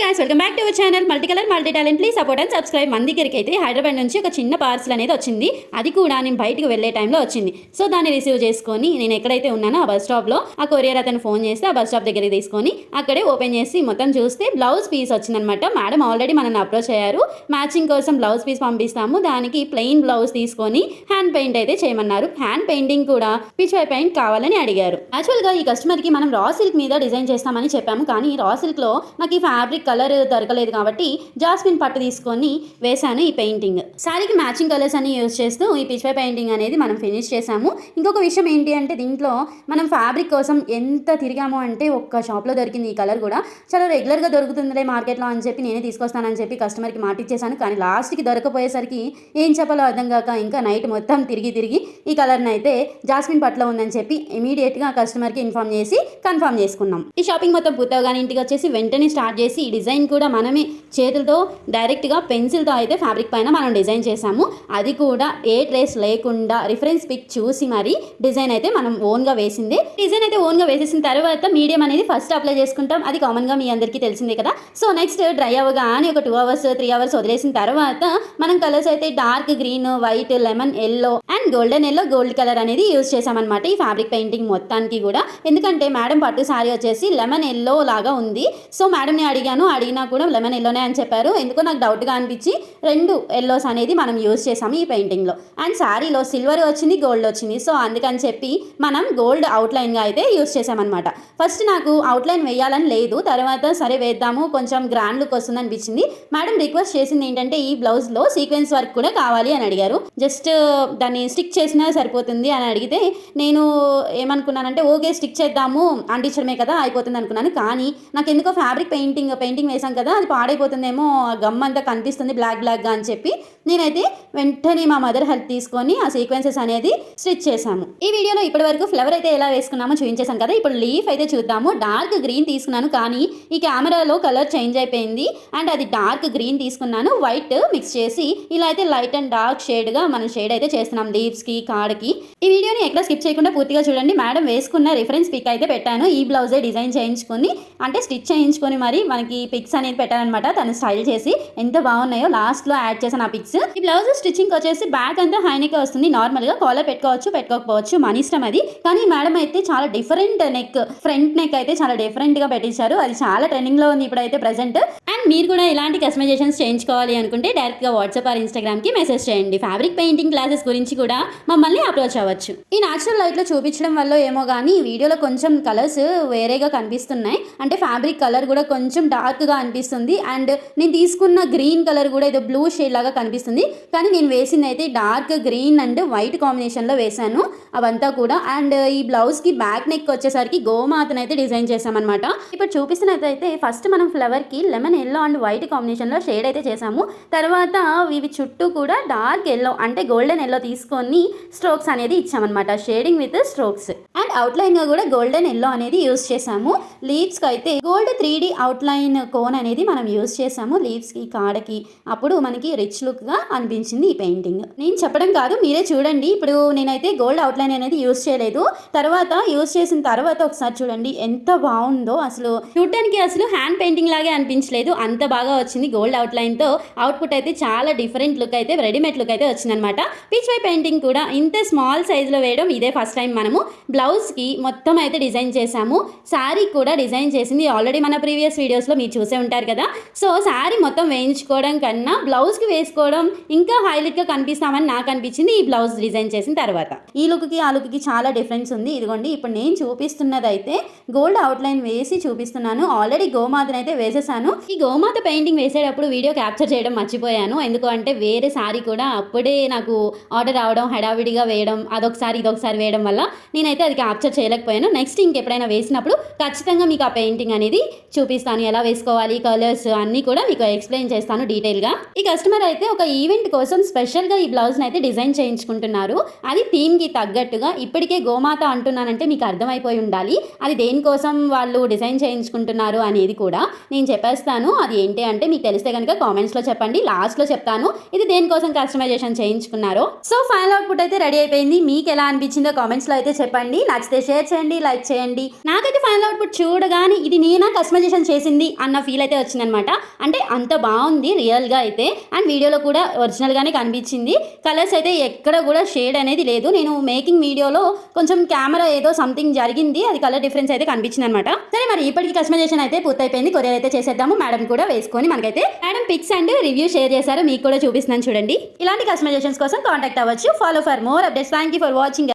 Guys, welcome back to our channel multi colour multi talent. Please support and subscribe. మన దగ్గరికి అయితే హైదరాబాద్ నుంచి ఒక చిన్న పార్సల్ అనేది వచ్చింది. అది కూడా నేను బయటకు వెళ్ళే టైంలో వచ్చింది. సో దాన్ని రిసీవ్ చేసుకొని నేను ఎక్కడైతే ఉన్నానో ఆ బస్ స్టాప్లో ఆ కొరియర్ అతను ఫోన్ చేస్తే ఆ బస్ స్టాప్ దగ్గరికి తీసుకొని అక్కడే ఓపెన్ చేసి మొత్తం చూస్తే బ్లౌజ్ పీస్ వచ్చిందనమాట. మేడం ఆల్రెడీ మనల్ని అప్రోచ్ అయ్యారు. మ్యాచింగ్ కోసం బ్లౌజ్ పీస్ పంపిస్తాము, దానికి ప్లెయిన్ బ్లౌజ్ తీసుకొని హ్యాండ్ పెయింట్ అయితే చేయమన్నారు. హ్యాండ్ పెయింటింగ్ కూడా పిచ్వై పెయింట్ కావాలని అడిగారు. యాక్చువల్గా ఈ కస్టమర్కి మనం రా సిల్క్ మీద డిజైన్ చేస్తామని చెప్పాము, కానీ రా సిల్క్లో నాకు ఈ ఫ్యాబ్రిక్ కలర్ దొరకలేదు కాబట్టి జాస్మిన్ పట్టు తీసుకొని వేశాను ఈ పెయింటింగ్. శారీకి మ్యాచింగ్ కలర్స్ అన్ని యూజ్ చేస్తూ ఈ పిచ్వై పెయింటింగ్ అనేది మనం ఫినిష్ చేసాము. ఇంకొక విషయం ఏంటి అంటే దీంట్లో మనం ఫ్యాబ్రిక్ కోసం ఎంత తిరిగాము అంటే ఒక్క షాప్లో దొరికింది ఈ కలర్ కూడా. చాలా రెగ్యులర్గా దొరుకుతుందిలే మార్కెట్లో అని చెప్పి నేనే తీసుకొస్తానని చెప్పి కస్టమర్కి మాట ఇచ్చేసాను. కానీ లాస్ట్కి దొరకపోయేసరికి ఏం చెప్పాలో అర్థం కాక ఇంకా నైట్ మొత్తం తిరిగి ఈ కలర్ని అయితే జాస్మిన్ పట్టులో ఉందని చెప్పి ఇమీడియట్గా కస్టమర్కి ఇన్ఫార్మ్ చేసి కన్ఫర్మ్ చేసుకున్నాం. ఈ షాపింగ్ మొత్తం పూర్తవగానే ఇంటికి వచ్చేసి వెంటనే స్టార్ట్ చేసి ఈ డిజైన్ కూడా మనమే చేతులతో డైరెక్ట్గా పెన్సిల్తో అయితే ఫ్యాబ్రిక్ పైన మనం డిజైన్ చేసాము. అది కూడా ఏ ట్రేస్ లేకుండా రిఫరెన్స్ పిక్ చూసి మరి డిజైన్ అయితే మనం ఓన్గా వేసింది. డిజైన్ అయితే ఓన్గా వేసేసిన తర్వాత మీడియం అనేది ఫస్ట్ అప్లై చేసుకుంటాం. అది కామన్గా మీ అందరికీ తెలిసిందే కదా. సో నెక్స్ట్ డ్రై అవ్వగానే ఒక 2 hours 3 hours వదిలేసిన తర్వాత మనం కలర్స్ అయితే dark green, white, lemon yellow and golden yellow, gold colour అనేది యూజ్ చేసామన్నమాట ఈ ఫ్యాబ్రిక్ పెయింటింగ్ మొత్తానికి కూడా. ఎందుకంటే మేడం పట్టు సారీ వచ్చేసి లెమన్ ఎల్లో లాగా ఉంది. సో మేడంని అడిగినా కూడా లెమన్ ఎల్లోనే అని చెప్పారు. ఎందుకో నాకు డౌట్గా అనిపించి 2 ఎల్లోస్ అనేది మనం యూజ్ చేసాము ఈ పెయింటింగ్లో. అండ్ శారీలో సిల్వర్ వచ్చింది, గోల్డ్ వచ్చింది. సో అందుకని చెప్పి మనం గోల్డ్ అవుట్లైన్గా అయితే యూజ్ చేసామన్నమాట. ఫస్ట్ నాకు అవుట్లైన్ వేయాలని లేదు, తర్వాత సరే వేద్దాము కొంచెం గ్రాండ్ లుక్ వస్తుంది అనిపించింది. మేడం రిక్వెస్ట్ చేసింది ఏంటంటే ఈ బ్లౌజ్లో సీక్వెన్స్ వర్క్ కూడా కావాలి అని అడిగారు. జస్ట్ దాన్ని స్టిక్ చేసినా సరిపోతుంది అని అడిగితే నేను ఏమనుకున్నానంటే ఓకే స్టిక్ చేద్దాము, అంటించడమే కదా అయిపోతుంది అనుకున్నాను. కానీ నాకు ఎందుకో ఫ్యాబ్రిక్ పెయింటింగ్ వేసాం కదా అది పాడైపోతుందేమో, గమ్ అంతా కనిపిస్తుంది బ్లాక్గా అని చెప్పి నేనైతే వెంటనే మా మదర్ హెల్ప్ తీసుకొని ఆ సీక్వెన్సెస్ అనేది స్టిచ్ చేశాము. ఈ వీడియోలో ఇప్పటి వరకు ఫ్లవర్ అయితే ఎలా వేసుకున్నామో చూపించేసాను కదా. ఇప్పుడు లీఫ్ అయితే చూద్దాము. డార్క్ గ్రీన్ తీసుకున్నాను, కానీ ఈ కెమెరాలో కలర్ చేంజ్ అయిపోయింది అండ్ అది డార్క్ గ్రీన్ తీసుకున్నాను. వైట్ మిక్స్ చేసి ఇలా అయితే లైట్ అండ్ డార్క్ షేడ్గా మనం షేడ్ అయితే చేస్తున్నాం లీవ్స్కి, కాడకి. ఈ వీడియోని ఎక్కడ స్కిప్ చేయకుండా పూర్తిగా చూడండి. మేడం వేసుకున్న రిఫరెన్స్ పిక్ అయితే పెట్టాను. ఈ బ్లౌజే డిజైన్ చేయించుకొని అంటే స్టిచ్ చేయించుకొని మరి మనకి పిక్స్ అనేది పెట్టారనమాట. తను స్టైల్ చేసి ఎంత బాగున్నాయో లాస్ట్లో యాడ్ చేశాను ఆ పిక్స్. ఈ బ్లౌజ్ స్టిచ్చింగ్ వచ్చేసి బ్యాక్ అంతా హైనెక్ వస్తుంది. నార్మల్గా కాలర్ పెట్టుకోవచ్చు, పెట్టుకోకపోవచ్చు, మన ఇష్టం అది. కానీ మేడం అయితే చాలా డిఫరెంట్ నెక్, ఫ్రంట్ నెక్ అయితే చాలా డిఫరెంట్గా పెట్టించారు. అది చాలా ట్రెండింగ్లో ఉంది ఇప్పుడైతే ప్రెసెంట్. అండ్ మీరు కూడా ఇలాంటి కస్టమైజేషన్స్ చేయించుకోవాలి అనుకుంటే డైరెక్ట్గా వాట్సాప్ ఆర్ ఇన్స్టాగ్రామ్కి మెసేజ్ చేయండి. ఫ్యాబ్రిక్ పెయింటింగ్ క్లాసెస్ గురించి కూడా మమ్మల్ని అప్రోచ్ అవ్వచ్చు. ఈ న్యాచురల్ లైట్లో చూపించడం వల్ల ఏమో కానీ వీడియోలో కొంచెం కలర్స్ వేరేగా కనిపిస్తున్నాయి. అంటే ఫ్యాబ్రిక్ కలర్ కూడా కొంచెం డార్క్గా అనిపిస్తుంది. అండ్ నేను తీసుకున్న గ్రీన్ కలర్ కూడా ఏదో బ్లూ షేడ్ లాగా కనిపిస్తుంది. కానీ నేను వేసింది అయితే డార్క్ గ్రీన్ అండ్ వైట్ కాంబినేషన్లో వేశాను అవంతా కూడా. అండ్ ఈ బ్లౌజ్కి బ్యాక్ నెక్ వచ్చేసరికి గోమాతను అయితే డిజైన్ చేసామన్నమాట. ఇప్పుడు చూపిస్తున్నట్టయితే ఫస్ట్ మనం ఫ్లవర్కి లెమన్ ఎల్లో అండ్ వైట్ కాంబినేషన్లో షేడ్ అయితే చేసాము. తర్వాత ఇవి చుట్టూ కూడా డార్క్ ఎల్లో అంటే గోల్డెన్ ఎల్లో తీసుకొని స్ట్రోక్స్ అనేది ఇచ్చామన్నమాట, షేడింగ్ విత్ స్ట్రోక్స్. అండ్ అవుట్లైన్గా కూడా గోల్డెన్ ఎల్లో అనేది యూజ్ చేసాము. లీవ్స్కి అయితే గోల్డ్ 3D అవుట్లైన్ కోన్ అనేది మనం యూజ్ చేసాము లీవ్స్కి, కాడకి. అప్పుడు మనకి రిచ్ లుక్గా అనిపించింది ఈ పెయింటింగ్. నేను చెప్పడం కాదు, మీరే చూడండి. ఇప్పుడు నేనైతే గోల్డ్ అవుట్లైన్ అనేది యూజ్ చేయలేదు. తర్వాత యూజ్ చేసిన తర్వాత ఒకసారి చూడండి ఎంత బాగుందో. అసలు చూడటానికి అసలు హ్యాండ్ పెయింటింగ్ లాగే అనిపించలేదు, అంత బాగా వచ్చింది. గోల్డ్ అవుట్లైన్తో అవుట్పుట్ అయితే చాలా డిఫరెంట్ లుక్ అయితే, రెడీమేడ్ లుక్ అయితే వచ్చిందనమాట. పిచ్వై పెయింటింగ్ కూడా ఇంత స్మాల్ సైజులో వేయడం ఇదే ఫస్ట్ టైం. మనము బ్లౌజ్కి మొత్తం అయితే డిజైన్ చేసాము. శారీ కూడా డిజైన్ చేసింది ఆల్రెడీ మన ప్రీవియస్ వీడియోస్లో మీరు చూసే ఉంటారు కదా. సో శారీ మొత్తం వేయించుకోవడం కన్నా బ్లౌజ్కి వేసుకోవడం ఇంకా హైలైట్గా కనిపిస్తామని నాకు అనిపించింది ఈ బ్లౌజ్ డిజైన్ చేసిన తర్వాత. ఈ లుక్కి ఆ లుక్కి చాలా డిఫరెన్స్ ఉంది. ఇదిగోండి ఇప్పుడు నేను చూపిస్తున్నది అయితే గోల్డ్ అవుట్లైన్ వేసి చూపిస్తున్నాను. ఆల్రెడీ గోమాతను అయితే వేసేసాను. ఈ గోమాత పెయింటింగ్ వేసేటప్పుడు వీడియో క్యాప్చర్ చేయడం మర్చిపోయాను. ఎందుకు అంటే వేరే శారీ కూడా అప్పుడే నాకు ఆర్డర్ రావడం, హడావిడిగా వేయడం, అదొకసారి ఇదొకసారి వేయడం వల్ల నేనైతే అది క్యాప్చర్ చేయలేకపోయాను. నెక్స్ట్ ఇంకెప్పుడైనా వేసినప్పుడు ఖచ్చితంగా మీకు ఆ పెయింటింగ్ అనేది చూపిస్తాను. ఎలా వేసుకోవాలి, కలర్స్ అన్నీ కూడా మీకు ఎక్స్ప్లెయిన్ చేస్తాను డీటెయిల్గా. ఈ కస్టమర్ అయితే ఒక ఈవెంట్ కోసం స్పెషల్గా ఈ బ్లౌజ్ని అయితే డిజైన్ చేయించుకుంటున్నారు. అది థీమ్కి తగ్గట్టుగా. ఇప్పటికే గోమాత అంటున్నానంటే మీకు అర్థమైపోయి ఉండాలి అది దేనికోసం వాళ్ళు డిజైన్ చేయించుకుంటున్నారు అనేది కూడా నేను చెప్పేస్తాను. అది ఏంటి అంటే మీకు తెలిస్తే కనుక కామెంట్స్లో చెప్పండి, లాస్ట్లో చెప్తాను ఇది దేనికోసం కస్టమైజేషన్ చేయించుకున్నారో. సో ఫైనల్ అవుట్పుట్ అయితే రెడీ అయిపోయింది. మీకు ఎలా అనిపించిందో కామెంట్స్లో అయితే చెప్పండి. నచ్చితే షేర్ చేయండి, లైక్ చేయండి. నాకైతే ఫైనల్ అవుట్పుట్ చూడగానే ఇది నేనా కస్టమైజేషన్ చేసింది అన్న ఫీల్ అయితే వచ్చిందనమాట. అంటే అంత బాగుంది రియల్గా అయితే, అండ్ వీడియోలో కూడా ఒరిజినల్గానే కనిపించింది. కలర్స్ అయితే ఎక్కడ కూడా షేడ్ అనేది లేదు. నేను మేకింగ్ వీడియోలో కొంచెం కెమెరా ఏదో సంథింగ్ జరిగింది, అది కలర్ డిఫరెన్స్ అయితే కనిపించింది అనమాట. సరే మరి ఇప్పటికి కస్టమైజేషన్ అయితే పూర్తయిపోయింది. కొరియర్ అయితే చేసేద్దాము. మేడం కూడా వేసుకొని మనకైతే madam pics and review share చేశారు, మీకు కూడా చూపిస్తున్నాను చూడండి. ఇలాంటి కస్టమైజేషన్స్ కోసం కాంటాక్ట్ అవ్వచ్చు. Follow for more updates. Thank you for watching.